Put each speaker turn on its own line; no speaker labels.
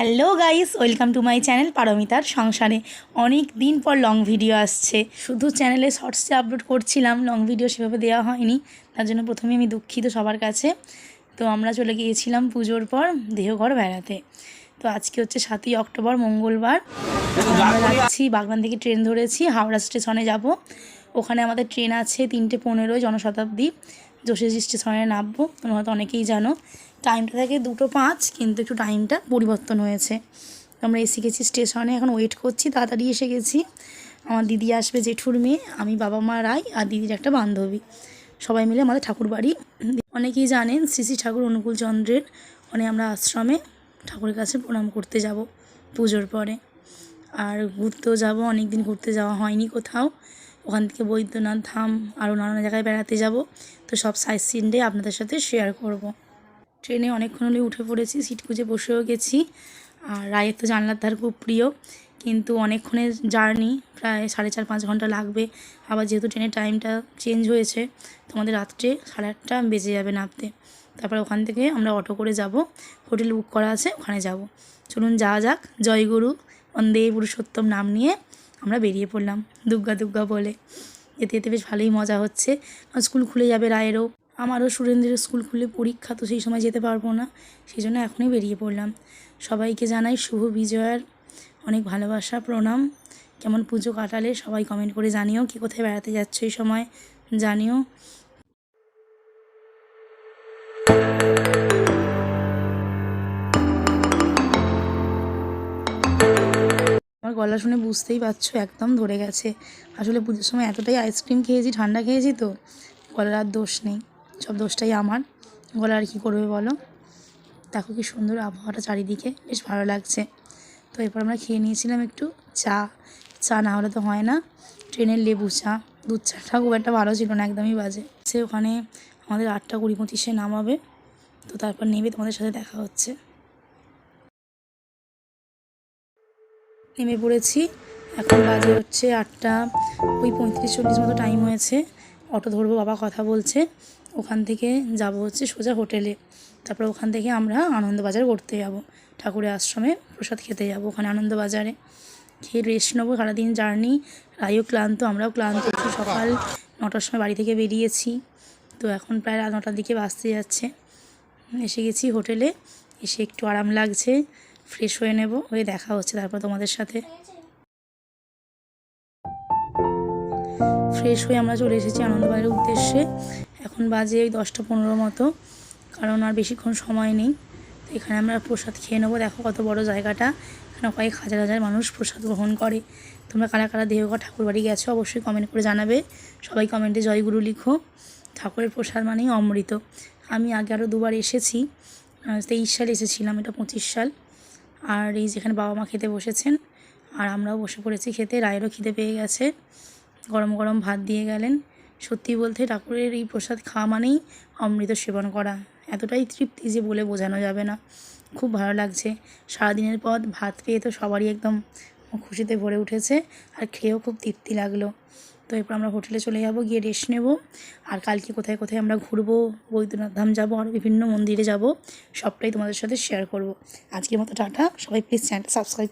Hello guys, welcome to my channel পারমিতার সংসারে। অনেক দিন পর লং ভিডিও আসছে। শুধু চ্যানেলে শর্টসে আপলোড করছিলাম, লং ভিডিও সেভাবে দেওয়া হয়নি। তার জন্য প্রথমে আমি দুঃখিত সবার কাছে। তো আমরা চলে গিয়েছিলাম পুজোর পর দেহঘর বেড়াতে। তো আজকে হচ্ছে 7ই অক্টোবর, মঙ্গলবার। আমরা যাচ্ছি, বাগনান থেকে ট্রেন ধরেছি, হাওড়া স্টেশনে যাব। ওখানে আমাদের ট্রেন আছে 3:15 জনশতাব্দী। যশোর স্টেশনে নামবো। তোমরা হয়তো অনেকেই জানো টাইমটা থাকে 2:05, কিন্তু একটু টাইমটা পরিবর্তন হয়েছে। আমরা এসে গেছি স্টেশনে, এখন ওয়েট করছি। তাড়াতাড়ি এসে গেছি। আমার দিদি আসবে, জেঠুর মেয়ে, আমি, বাবা মা, রাই আর দিদির একটা বান্ধবী, সবাই মিলে আমাদের ঠাকুর বাড়ি। অনেকেই জানেন শ্রী শ্রী ঠাকুর অনুকূলচন্দ্রের আমরা আশ্রমে ঠাকুরের কাছে প্রণাম করতে যাব পুজোর পরে। আর ঘুরতেও যাব, অনেক দিন ঘুরতে যাওয়া হয়নি কোথাও। ওখান থেকে বৈদ্যনাথ ধাম আরও নানান জায়গায় বেড়াতে যাব। তো সব সাইট সিনডে আপনাদের সাথে শেয়ার করব। ট্রেনে অনেকক্ষণ হলে উঠে পড়েছি, সিট খুঁজে বসেও গেছি। আর রায়ের তো জানলার ধার খুব প্রিয়, কিন্তু অনেকক্ষণের জার্নি, প্রায় 4.5-5 ঘন্টা লাগবে। আবার যেহেতু ট্রেনের টাইমটা চেঞ্জ হয়েছে, তোমাদের রাত্রে 8:30 বেজে যাবে নামতে। তারপরে ওখান থেকে আমরা অটো করে যাব, হোটেল বুক করা আছে, ওখানে যাব। চলুন যাওয়া যাক। জয়গুরু বন্দে পুরুষোত্তম নাম নিয়ে আমরা বেরিয়ে পড়লাম দুর্গা দুর্গা বলে। যেতে যেতে বেশ ভালোই মজা হচ্ছে। স্কুল খুলে যাবে রায়েরও, আমারও সুরেন্দ্রের স্কুল খুলে পরীক্ষা, তো সেই সময় যেতে পারবো না। সেই জন্য এখনই বেরিয়ে পড়লাম। সবাইকে জানাই শুভ বিজয়ার অনেক ভালোবাসা, প্রণাম। কেমন পুজো কাটালে সবাই কমেন্ট করে জানিও। কে কোথায় বেড়াতে যাচ্ছ এই সময় জানিও। আমার গলা শুনে বুঝতেই পারছো, একদম ধরে গেছে। আসলে পুজোর সময় এতটাই আইসক্রিম খেয়েছি, ঠান্ডা খেয়েছি, তো গলার আর দোষ নেই, সব দোষটাই আমার। গলা আর কী করবে বলো। দেখো কি সুন্দর আবহাওয়াটা চারিদিকে, বেশ ভালো লাগছে। তো এরপর আমরা খেয়ে নিয়েছিলাম একটু চা। চা না হলে তো হয় না। ট্রেনের লেবু চা, দুধ চাটা খুব একটা ভালো ছিল না, একদমই বাজে। সে ওখানে আমাদের 8:20-25 নামাবে। তো তারপর নেমে তোমাদের সাথে দেখা হচ্ছে। নেমে পড়েছি, এখন বাজে হচ্ছে 8:35-40 মতো টাইম হয়েছে। অটো ধরবো, বাবা কথা বলছে। ওখান থেকে যাব হচ্ছে সোজা হোটেলে। তারপর ওখান থেকে আমরা আনন্দবাজার ঘুরতে যাব, ঠাকুরের আশ্রমে প্রসাদ খেতে যাব ওখানে আনন্দবাজারে। খেয়ে রেস্ট নেবো, সারাদিন জার্নি। রাইও ক্লান্ত, আমরাও ক্লান্ত। সকাল 9টার সময় বাড়ি থেকে বেরিয়েছি, তো এখন প্রায় রাত 9টার দিকে বাজতে যাচ্ছে। এসে গেছি হোটেলে, এসে একটু আরাম লাগছে, ফ্রেশ হয়ে নেব, হয়ে দেখা হচ্ছে তারপর তোমাদের সাথে। ফ্রেশ হয়ে আমরা চলে এসেছি আনন্দবাজারের উদ্দেশ্যে। এখন বাজে ওই 10টা 15 মতো, কারণ আর বেশিক্ষণ সময় নেই। তো এখানে আমরা প্রসাদ খেয়ে নেবো। দেখো কত বড় জায়গাটা, এখানে কয়েক হাজার হাজার মানুষ প্রসাদ গ্রহণ করে। তোমরা কারা কারা দেহঘর ঠাকুরবাড়ি গেছো অবশ্যই কমেন্ট করে জানাবে। সবাই কমেন্টে জয়গুরু লিখো। ঠাকুরের প্রসাদ মানেই অমৃত। আমি আগে আরও 2বার এসেছি, 23 সাল এসেছিলাম, এটা 25 সাল। আর এই যেখানে বাবা মা খেতে বসেছেন, আর আমরাও বসে পড়েছি খেতে। রায়েরও খিদে পেয়ে গেছে, গরম গরম ভাত দিয়ে গেলেন। সত্যি বলতে ঠাকুরের এই প্রসাদ খাওয়া মানেই অমৃত সেবন করা। এতটাই তৃপ্তি যে বলে বোঝানো যাবে না। খুব ভালো লাগছে। সারাদিনের পর ভাত পেয়ে তো সবারই একদম খুশিতে ভরে উঠেছে, আর খেয়েও খুব তৃপ্তি লাগলো। তো এরপর আমরা হোটেলে চলে যাব, গিয়ে রেস্ট নেব। আর কালকে কোথায় কোথায় আমরা ঘুরবো, বৈদ্যনাথ ধাম যাবো, আরও বিভিন্ন মন্দিরে যাব, সবটাই তোমাদের সাথে শেয়ার করব। আজকের মতো টাটা। সবাই প্লিজ চ্যানেলটা সাবস্ক্রাইব